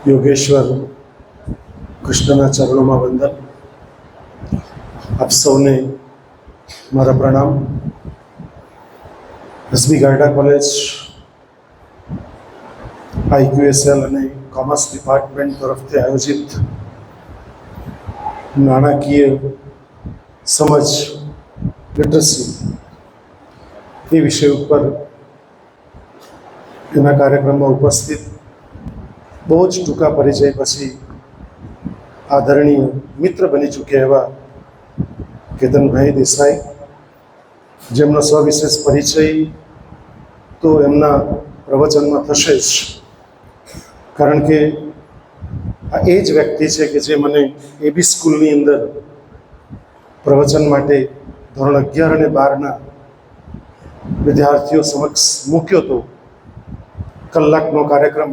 યોગેશ્વર કૃષ્ણના ચરણોમાં વંદન. આપ સૌને મારા પ્રણામ. એસબી ગાયડા કોલેજ IQSL અને કોમર્સ ડિપાર્ટમેન્ટ તરફથી આયોજિત નાણાકીય સમજ લિટરસી એ વિષય ઉપર એના કાર્યક્રમમાં ઉપસ્થિત બહુ જ ટૂંકા પરિચય પછી આદરણીય મિત્ર બની ચૂક્યા એવા કેતનભાઈ દેસાઈ, જેમનો સવિશેષ પરિચય તો એમના પ્રવચનમાં થશે જ, કારણ કે આ એ જ વ્યક્તિ છે કે જે મને AB સ્કૂલની અંદર પ્રવચન માટે ધોરણ 11 અને 12ના વિદ્યાર્થીઓ સમક્ષ મૂક્યો હતો. કલાકનો કાર્યક્રમ,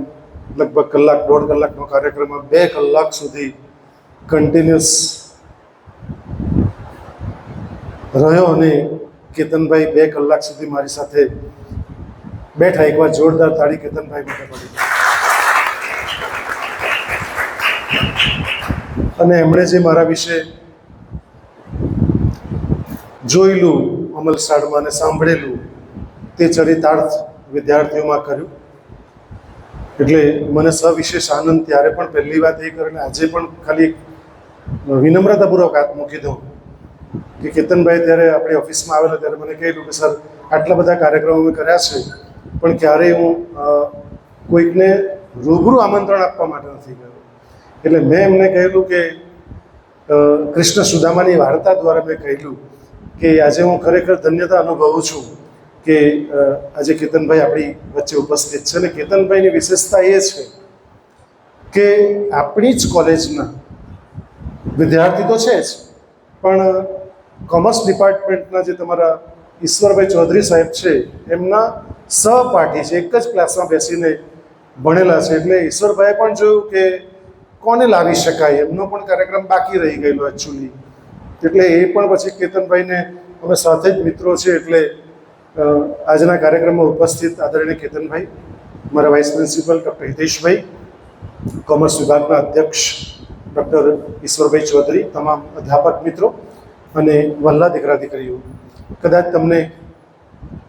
લગભગ કલાક, 1.5 કલાકનો કાર્યક્રમમાં 2 કલાક સુધી કન્ટિન્યુઅસ રહ્યો અને કેતનભાઈ 2 કલાક સુધી મારી સાથે બેઠા. એકવાર જોરદાર તાળી કેતનભાઈ માટે પડી. અને એમણે જે મારા વિશે જોયેલું અમલસાડમાં અને સાંભળેલું તે ચરિતાર્થ વિદ્યાર્થીઓમાં કર્યું. એટલે મને સવિશેષ આનંદ ત્યારે પણ પહેલી વાત એ કરીને આજે પણ ખાલી વિનમ્રતાપૂર્વક હાથ મૂકી દઉં કે કેતનભાઈ ત્યારે આપણી ઓફિસમાં આવેલા ત્યારે મને કહેલું કે સર, આટલા બધા કાર્યક્રમો મેં કર્યા છે પણ ક્યારેય હું કોઈકને રૂબરૂ આમંત્રણ આપવા માટે નથી ગયો. એટલે મેં એમને કહેલું કે કૃષ્ણ સુદામાની વાર્તા દ્વારા મેં કહેલું કે આજે હું ખરેખર ધન્યતા અનુભવું છું કે આજે કેતનભાઈ આપણી વચ્ચે ઉપસ્થિત છે. અને કેતનભાઈની વિશેષતા એ છે કે આપણી જ કોલેજના વિદ્યાર્થી તો છે જ, પણ કોમર્સ ડિપાર્ટમેન્ટના જે તમારા ઈશ્વરભાઈ ચૌધરી સાહેબ છે એમના સહપાઠી છે, એક જ ક્લાસમાં બેસીને ભણેલા છે. એટલે ઈશ્વરભાઈએ પણ જોયું કે કોને લાવી શકાય, એમનો પણ કાર્યક્રમ બાકી રહી ગયેલો એકચ્યુઅલી. એટલે એ પણ પછી કેતનભાઈને અમે સાથે જ મિત્રો છે. એટલે આજના કાર્યક્રમમાં ઉપસ્થિત આદરણીય કેતનભાઈ, મારા vice principal doctor Hiteshbhai, commerce વિભાગના અધ્યક્ષ ડૉક્ટર ઈશ્વરભાઈ ચૌધરી, તમામ અધ્યાપક મિત્રો અને વલ્લા દીકરા દીકરીઓ, કદાચ તમને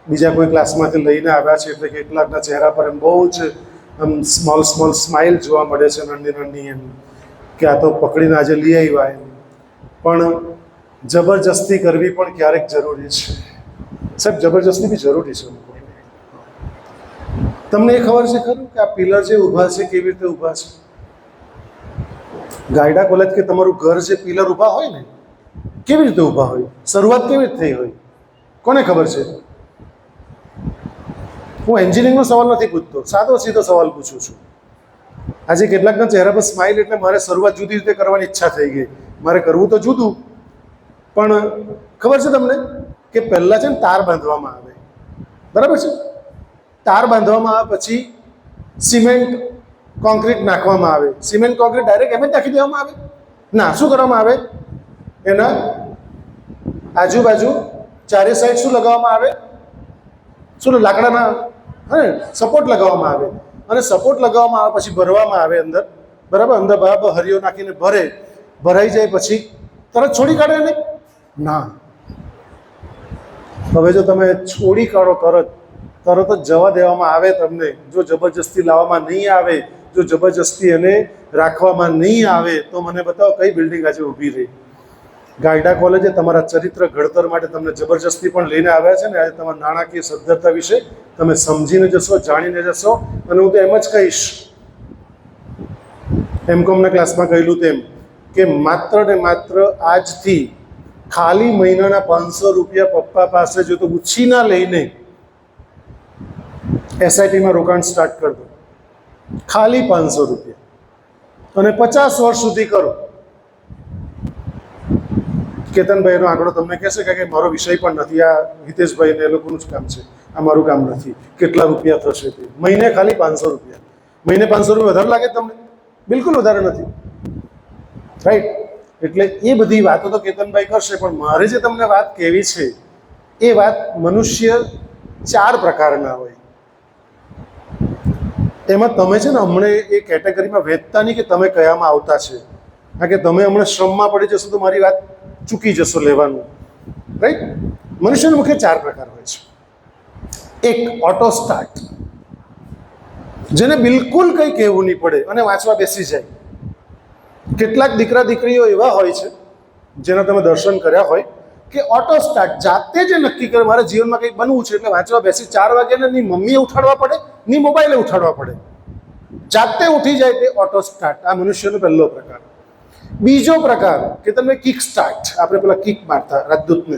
બીજા કોઈ ક્લાસમાંથી લઈને આવ્યા છે એટલે કેટલાકના ચહેરા પર એમ બહુ જ આમ સ્મોલ સ્માઇલ જોવા મળે છે, નાની એમ કે આ તો પકડીને આજે લઈ આવ્યા એમ. પણ જબરજસ્તી કરવી પણ ક્યારેક જરૂરી છે સાહેબ, જબરજસ્તી બી જરૂરી છે. તમને એ ખબર છે ખરું કે આ પિલર જે ઊભા છે કેવી રીતે ઊભા છે? ગાયડા કોલેજ કે તમારું ઘર જે પિલર ઊભા હોય ને, કેવી રીતે ઊભા હોય, શરૂઆત કેવી રીતે થઈ હોય, કોને ખબર છે? હું એન્જિનિયરિંગનો સવાલ નથી પૂછતો, સાદો સીધો સવાલ પૂછું છું. આજે કેટલાકના ચહેરા પર સ્માઇલ એટલે મારે શરૂઆત જુદી રીતે કરવાની ઈચ્છા થઈ ગઈ. મારે કરવું તો જુદું, પણ ખબર છે તમને કે પહેલાં છે ને તાર બાંધવામાં આવે, બરાબર છે? તાર બાંધવામાં આવે પછી સિમેન્ટ કોન્ક્રીટ નાખવામાં આવે. સિમેન્ટ કોન્ક્રીટ ડાયરેક્ટ એમ જ નાખી દેવામાં આવે ના, શું કરવામાં આવે? એના આજુબાજુ ચારે સાઈડ શું લગાવવામાં આવે? શું લાકડાના સપોર્ટ લગાવવામાં આવે. અને સપોર્ટ લગાવવામાં આવે પછી ભરવામાં આવે અંદર, બરાબર? અંદર બરાબર હરિયો નાખીને ભરાઈ જાય પછી તરત છોડી કાઢે નહીં ના. હવે જો તમે છોડી કાઢો તરત જ જવા દેવામાં આવે તમને, જો જબરજસ્તી લાવવામાં નહીં આવે, જો જબરજસ્તી એને રાખવામાં નહીં આવે, તો મને બતાવો કઈ બિલ્ડિંગ આજે ઊભી રહી? ગાયડા કોલેજે તમારા ચરિત્ર ઘડતર માટે તમને જબરજસ્તી પણ લઈને આવ્યા છે ને. આજે તમારા નાણાકીય સદ્ધરતા વિશે તમે સમજીને જશો, જાણીને જશો. અને હું તો એમ જ કહીશ, MCOMના ક્લાસમાં કહેલું તેમ કે માત્ર ને માત્ર આજથી ખાલી મહિનાના 500 રૂપિયા પપ્પા પાસે જો તો ઉછીના લઈને SIPમાં રોકાણ સ્ટાર્ટ કરી દો. ખાલી 500 રૂપિયા અને 50 વર્ષ સુધી કરો. કેતનભાઈનો આંકડો તમને કહેશે કે મારો વિષય પણ નથી, આ હિતેશભાઈને એ લોકોનું જ કામ છે, આ મારું કામ નથી. કેટલા રૂપિયા થશે તે મહિને? ખાલી 500 રૂપિયા. મહિને 500 રૂપિયા વધારે લાગે તમને? બિલકુલ વધારે નથી, રાઈટ? એટલે એ બધી વાતો તો કેતનભાઈ કરશે, પણ મારે જે તમને વાત કહેવી છે એ વાત મનુષ્ય 4 પ્રકારના હોય. એમાં તમે છે ને હમણાં એ કેટેગરીમાં વેચતા નહીં કે તમે કયામાં આવતા છે, કારણ કે તમે હમણાં શ્રમમાં પડી જશો તો મારી વાત ચૂકી જશો લેવાનું, રાઈટ? મનુષ્યના મુખ્ય 4 પ્રકાર હોય છે. એક ઓટો સ્ટાર્ટ, જેને બિલકુલ કંઈ કહેવું નહીં પડે અને વાંચવા બેસી જાય. કેટલાક દીકરા દીકરીઓ એવા હોય છે જેના તમે દર્શન કર્યા હોય કે ઓટો સ્ટાર્ટ જાતે જ નક્કી કરે મારા જીવનમાં કંઈક બનવું છે એટલે વાંચવા બેસી 4 વાગ્યાને નહીં મમ્મીએ ઉઠાડવા પડે નહીં મોબાઈલે ઉઠાડવા પડે, જાતે ઉઠી જાય તે ઓટો સ્ટાર્ટ. આ મનુષ્યનો પહેલો પ્રકાર. બીજો પ્રકાર કે તમે કિક સ્ટાર્ટ, આપણે પેલા કિક મારતા રાજદૂતને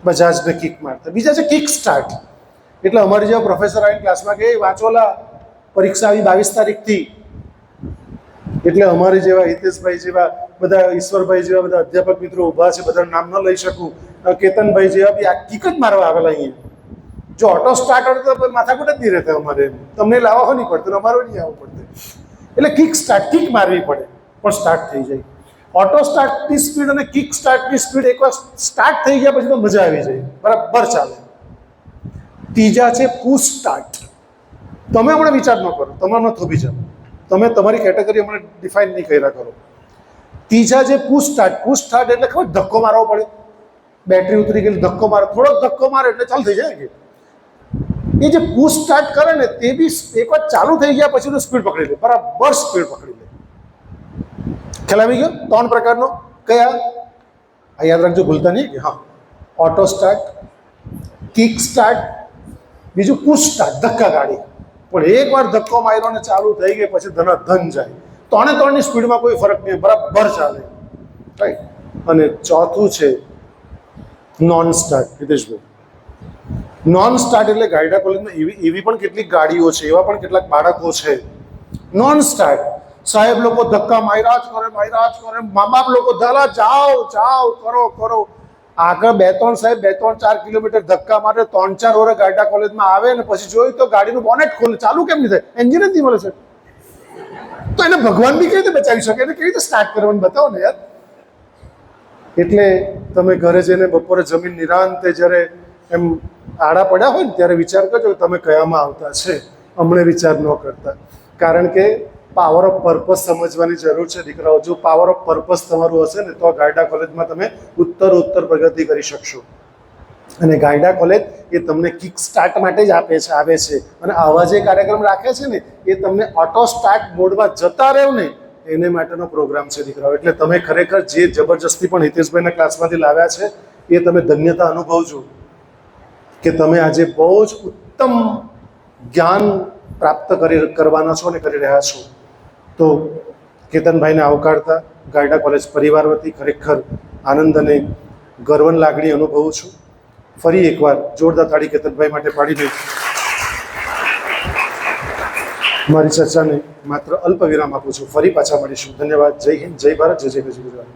બજાજને કિક મારતા. બીજા છે કિક સ્ટાર્ટ, એટલે અમારી જેવા પ્રોફેસર આવીને ક્લાસમાં કે વાંચોલા પરીક્ષા આવી 22 તારીખથી, એટલે અમારી જેવા હિતેશભાઈ જેવા બધા ઈશ્વરભાઈ જેવા બધા અધ્યાપક મિત્રો ઊભા છે, બધાનું નામ ન લઈ શકું, કેતનભાઈ જેવા બી આ કિક જ મારવા આવેલા અહીંયા. જો ઓટો સ્ટાર્ટ હોત તો માથાકૂટ જ નહીં રહેતા અમારે, તમને લાવવા નહીં પડતું, અમારે નહીં આવવું પડતું. એટલે કિક સ્ટાર્ટ, કિક મારવી પડે પણ સ્ટાર્ટ થઈ જાય. ઓટો સ્ટાર્ટની સ્પીડ અને કિક સ્ટાર્ટની સ્પીડ એકવાર સ્ટાર્ટ થઈ ગયા પછી તો મજા આવી જાય, બરાબર ચાલે. ત્રીજા છે પુશ સ્ટાર્ટ. તમે હમણાં વિચાર ન કરો, તમે ન થોભી જાઓ, તમે તમારી કેટેગરી હમણાં ડિફાઇન નહીં કર્યા કરો. ત્રીજા છે પુશ સ્ટાર્ટ. પુશ સ્ટાર્ટ એટલે ખબર ધક્કો મારવો પડે, બેટરી ઉતરી ગઈ ધક્કો મારે, થોડોક ધક્કો મારે એટલે ચાલુ થઈ જાય. કે એ જે પુશ સ્ટાર્ટ કરે ને તે બી એકવાર ચાલુ થઈ ગયા પછી તો સ્પીડ પકડી લે, બરાબર સ્પીડ પકડી લે. ખ્યાલ આવી ગયો? 3 પ્રકારનો. કયા? આ યાદ રાખજો, ભૂલતા નહીં. કે હા, ઓટો સ્ટાર્ટ, કિક સ્ટાર્ટ, બીજું પુશ સ્ટાર્ટ ધક્કા ગાડી. પણ એકવાર ધક્કો માર્યો ને ચાલુ થઈ ગઈ પછી ધન જાય. 3 ની સ્પીડમાં કોઈ ફરક નહીં, બરાબર ચાલે, રાઈટ? અને ચોથું છે non start. Hiteshbhai, non start એટલે ગાયડા કોલેજમાં એવી પણ કેટલીક ગાડીઓ છે, એવા પણ કેટલાક બાળકો છે નોન સ્ટાર્ટ. સાહેબ લોકો ધક્કા માર્યા જ કરે, મા બાપ લોકો ધાલા જાઓ કરો. આગળ 2-3 સાહેબ 2-4 કિલોમીટર ધક્કા મારે, 3-4 વર્ષ ગાયડા કોલેજમાં આવે ને પછી જોયું તો ગાડીનું બોનેટ ખોલે, ચાલુ કેમ નહીં થાય? એન્જિન જ નહીં મળે છે. તો એને ભગવાન બી કેવી રીતે બચાવી શકે? એને કેવી રીતે સ્ટાર્ટ કરવાનું બતાવો ને યાર. એટલે તમે ઘરે જઈને બપોરે જમીન નિરાંતે જ્યારે એમ આડા પડ્યા હોય ને ત્યારે વિચાર કરજો કે તમે કયામાં આવતા છે. હમણાં વિચાર ન કરતા, કારણ કે પાવર ઓફ પર્પઝ સમજવાની જરૂર છે દીકરાઓ. જો પાવર ઓફ પર્પઝ તમારું હશે ને તો ગાયડા કોલેજમાં તમે ઉત્તર પ્રગતિ કરી શકશો. અને ગાયડા કોલેજ એ તમને કિક સ્ટાર્ટ માટે જ આવે છે. અને આવા જે કાર્યક્રમ રાખે છે ને એ તમને ઓટો સ્ટાર્ટ મોડમાં જતા રહો ને એને માટેનો પ્રોગ્રામ છે દીકરાઓ. એટલે તમે ખરેખર જે જબરજસ્તી પણ હિતેશભાઈના ક્લાસમાંથી લાવ્યા છે એ તમે ધન્યતા અનુભવજો કે તમે આજે બહુ જ ઉત્તમ જ્ઞાન પ્રાપ્ત કરવાના છો અને કરી રહ્યા છો. તો કેતનભાઈને આવકારતા ગાયડા કોલેજ પરિવાર વતી ખરેખર આનંદ અને ગર્વની લાગણી અનુભવું છું. ફરી એકવાર જોરદાર તાળી કેતનભાઈ માટે પાડી દઈ મારી ચર્ચાને માત્ર અલ્પ વિરામ આપું છું. ફરી પાછા મળીશું. ધન્યવાદ. જય હિન્દ, જય ભારત, જય ગુજરાત.